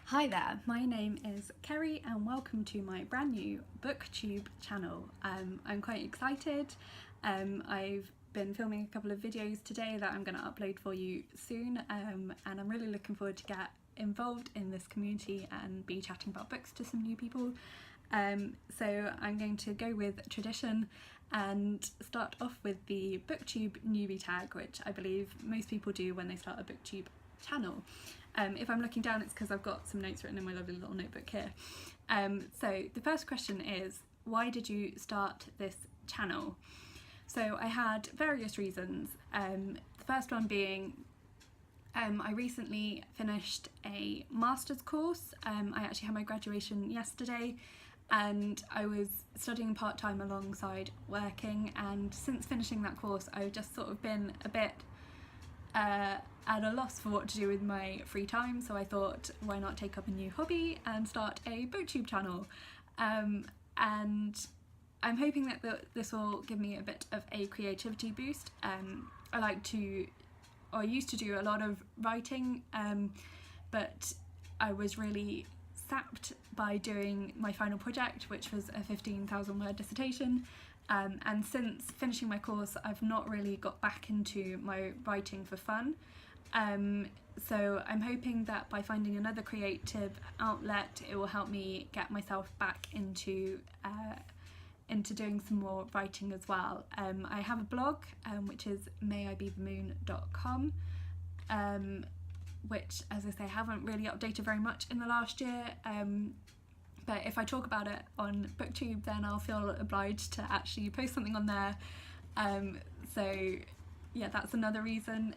Hi there, my name is Kerry and welcome to my brand new Booktube channel. I'm quite excited. I've been filming a couple of videos today that I'm going to upload for you soon, and I'm really looking forward to get involved in this community and be chatting about books to some new people. So I'm going to go with tradition and start off with the Booktube newbie tag, which I believe most people do when they start a Booktube channel. If I'm looking down, it's because I've got some notes written in my lovely little notebook here. So the first question is, why did you start this channel? So I had various reasons. The first one being I recently finished a master's course. I actually had my graduation yesterday and I was studying part-time alongside working, and since finishing that course I've just sort of been a bit at a loss for what to do with my free time, so I thought, why not take up a new hobby and start a Booktube channel. And I'm hoping that this will give me a bit of a creativity boost. I used to do a lot of writing, but I was really sapped by doing my final project, which was a 15,000 word dissertation. And since finishing my course, I've not really got back into my writing for fun. So I'm hoping that by finding another creative outlet, it will help me get myself back into doing some more writing as well. I have a blog, which is mayibethemoon.com, which, as I say, I haven't really updated very much in the last year. But if I talk about it on Booktube, then I'll feel obliged to actually post something on there. So yeah, that's another reason.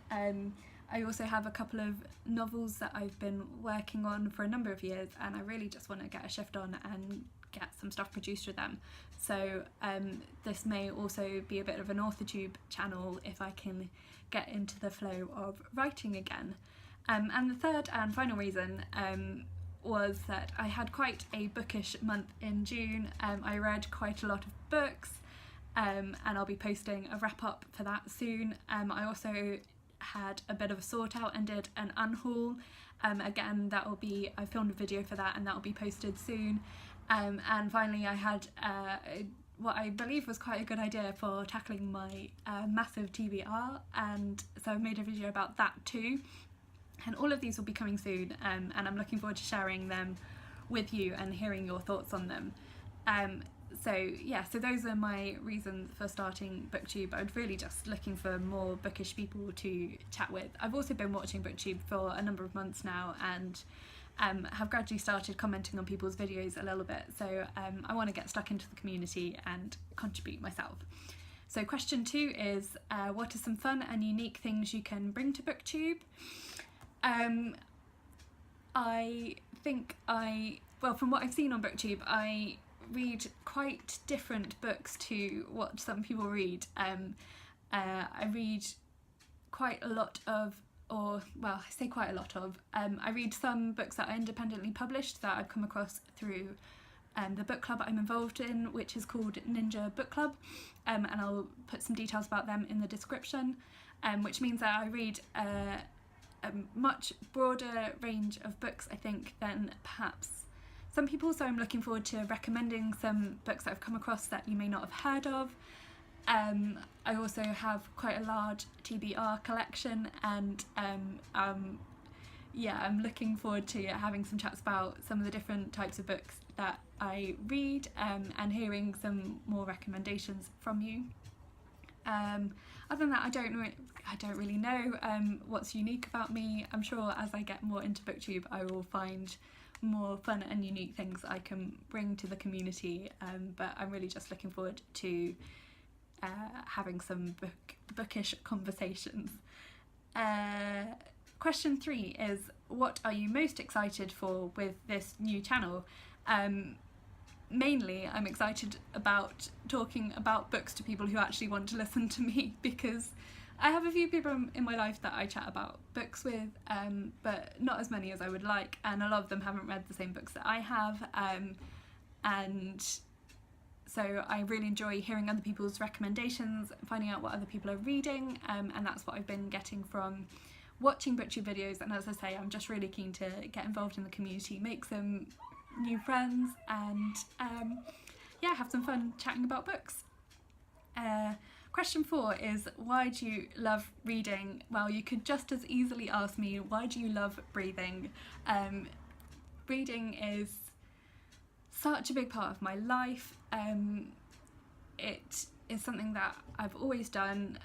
I also have a couple of novels that I've been working on for a number of years, and I really just want to get a shift on and get some stuff produced for them. So this may also be a bit of an AuthorTube channel if I can get into the flow of writing again. And the third and final reason was that I had quite a bookish month in June. I read quite a lot of books, and I'll be posting a wrap up for that soon. I also had a bit of a sort out and did an unhaul. Again, I filmed a video for that and that will be posted soon. And finally I had what I believe was quite a good idea for tackling my massive TBR, and so I've made a video about that too. And all of these will be coming soon, and I'm looking forward to sharing them with you and hearing your thoughts on them. So yeah, so those are my reasons for starting Booktube. I was really just looking for more bookish people to chat with. I've also been watching Booktube for a number of months now, and have gradually started commenting on people's videos a little bit. So I want to get stuck into the community and contribute myself. So question 2 is, what are some fun and unique things you can bring to Booktube? I think well, from what I've seen on Booktube, I read quite different books to what some people read. I read quite a lot of, I say quite a lot of, I read some books that are independently published that I've come across through the book club I'm involved in, which is called Ninja Book Club, and I'll put some details about them in the description, which means that I read a much broader range of books, I think, than perhaps some people. So I'm looking forward to recommending some books that I've come across that you may not have heard of. I also have quite a large TBR collection, and yeah, I'm looking forward to having some chats about some of the different types of books that I read, and hearing some more recommendations from you. Other than that, I don't really know what's unique about me. I'm sure as I get more into Booktube, I will find more fun and unique things I can bring to the community, but I'm really just looking forward to having some bookish conversations. Question 3 is, what are you most excited for with this new channel? Mainly I'm excited about talking about books to people who actually want to listen to me, because I have a few people in my life that I chat about books with, but not as many as I would like, and a lot of them haven't read the same books that I have, and so I really enjoy hearing other people's recommendations, finding out what other people are reading, and that's what I've been getting from watching Booktube videos, and as I say, I'm just really keen to get involved in the community, make some new friends, and yeah, have some fun chatting about books. Question 4 is, why do you love reading? Well, you could just as easily ask me, why do you love breathing? Reading is such a big part of my life. It is something that I've always done.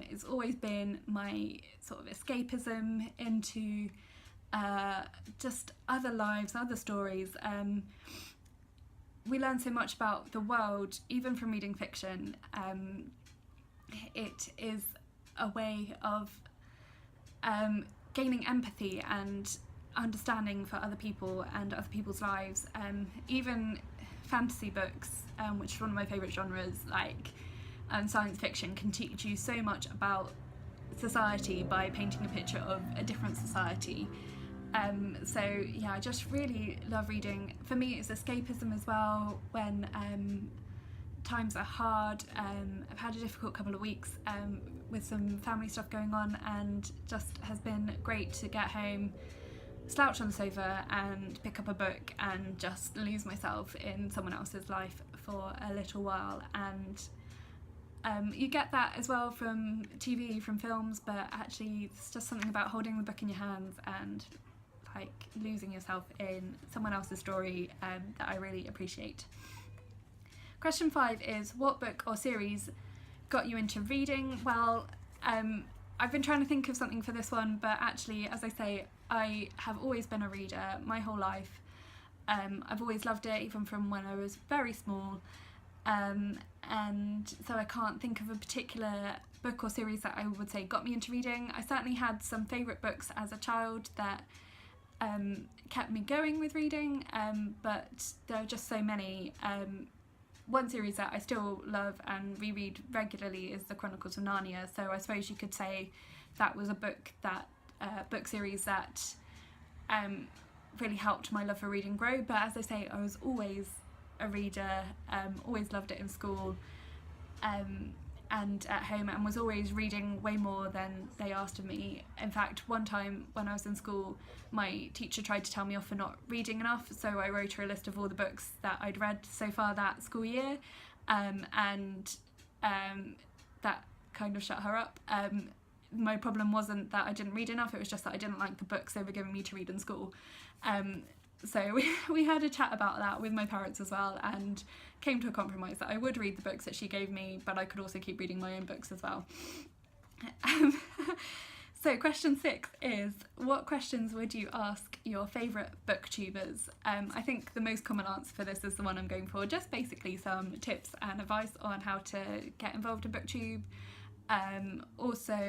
It's always been my sort of escapism into just other lives, other stories. We learn so much about the world, even from reading fiction. It is a way of gaining empathy and understanding for other people and other people's lives. Even fantasy books, which is one of my favourite genres, like science fiction, can teach you so much about society by painting a picture of a different society. So yeah, I just really love reading. For me, it's escapism as well when times are hard. I've had a difficult couple of weeks with some family stuff going on, and just has been great to get home, slouch on the sofa and pick up a book and just lose myself in someone else's life for a little while. And you get that as well from TV, from films, but actually it's just something about holding the book in your hands and like losing yourself in someone else's story that I really appreciate. Question 5 is, what book or series got you into reading? Well, I've been trying to think of something for this one, but actually, as I say, I have always been a reader my whole life. I've always loved it, even from when I was very small. And so I can't think of a particular book or series that I would say got me into reading. I certainly had some favourite books as a child that kept me going with reading, but there are just so many. One series that I still love and reread regularly is the Chronicles of Narnia, so I suppose you could say that was a book series that really helped my love for reading grow. But as I say, I was always a reader, always loved it in school and at home, and was always reading way more than they asked of me. In fact, one time when I was in school, my teacher tried to tell me off for not reading enough, so I wrote her a list of all the books that I'd read so far that school year, and that kind of shut her up. My problem wasn't that I didn't read enough, it was just that I didn't like the books they were giving me to read in school. So we had a chat about that with my parents as well, and came to a compromise that I would read the books that she gave me, but I could also keep reading my own books as well. So question 6 is, what questions would you ask your favourite booktubers? I think the most common answer for this is the one I'm going for, just basically some tips and advice on how to get involved in Booktube. Also,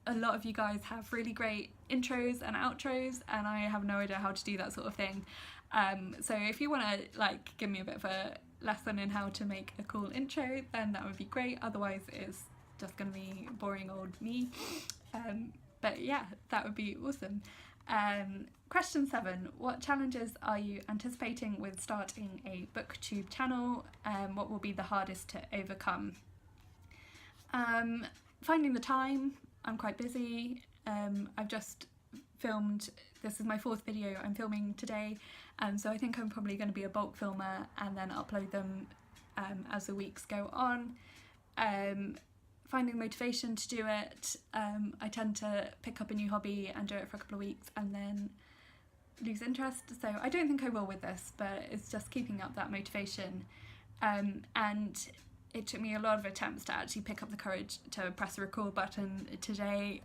a lot of you guys have really great intros and outros, and I have no idea how to do that sort of thing. So if you want to like give me a bit of a lesson in how to make a cool intro, then that would be great. Otherwise it's just going to be boring old me. But yeah, that would be awesome. Question 7, what challenges are you anticipating with starting a Booktube channel? What will be the hardest to overcome? Finding the time. I'm quite busy. I've just filmed, this is my 4th video I'm filming today, so I think I'm probably going to be a bulk filmer and then upload them as the weeks go on. Finding motivation to do it. I tend to pick up a new hobby and do it for a couple of weeks and then lose interest, so I don't think I will with this, but it's just keeping up that motivation. And it took me a lot of attempts to actually pick up the courage to press the record button today.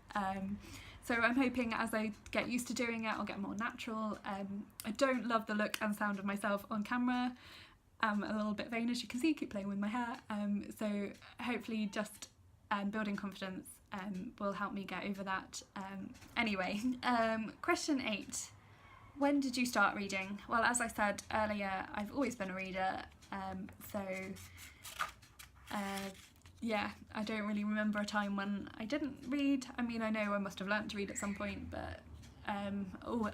So I'm hoping as I get used to doing it, I'll get more natural. I don't love the look and sound of myself on camera. I'm a little bit vain, as you can see, I keep playing with my hair. So hopefully just building confidence will help me get over that. Anyway, question 8. When did you start reading? Well, as I said earlier, I've always been a reader, yeah, I don't really remember a time when I didn't read. I mean, I know I must have learnt to read at some point, but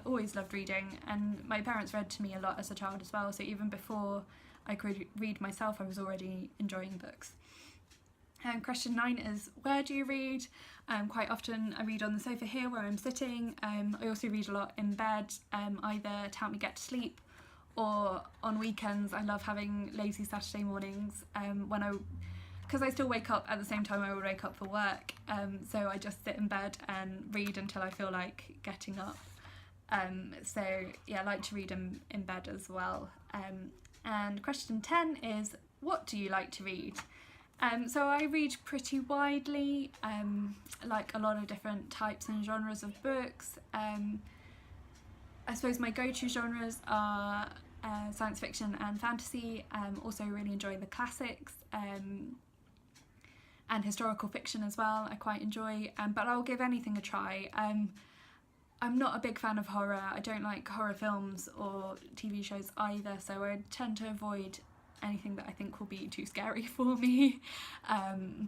always loved reading, and my parents read to me a lot as a child as well, so even before I could read myself, I was already enjoying books. Question 9 is, where do you read? Quite often I read on the sofa here where I'm sitting. I also read a lot in bed, either to help me get to sleep, or on weekends. I love having lazy Saturday mornings because I still wake up at the same time I would wake up for work, so I just sit in bed and read until I feel like getting up. So yeah, I like to read in bed as well. And question 10 is, what do you like to read? So I read pretty widely, like a lot of different types and genres of books. I suppose my go-to genres are science fiction and fantasy. Also really enjoy the classics, and historical fiction as well, I quite enjoy, but I'll give anything a try. I'm not a big fan of horror. I don't like horror films or TV shows either, so I tend to avoid anything that I think will be too scary for me.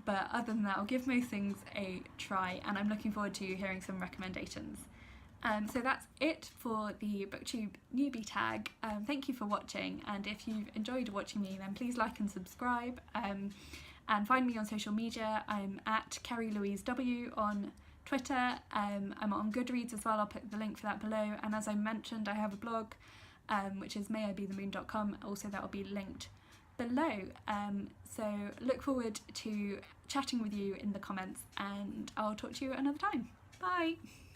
But other than that, I'll give most things a try, and I'm looking forward to hearing some recommendations. So that's it for the Booktube newbie tag. Thank you for watching, and if you've enjoyed watching me, then please like and subscribe, and find me on social media. I'm at Kerry Louise W on Twitter. I'm on Goodreads as well. I'll put the link for that below, and as I mentioned, I have a blog, which is mayibethemoon.com. Also, that will be linked below. So look forward to chatting with you in the comments, and I'll talk to you another time. Bye!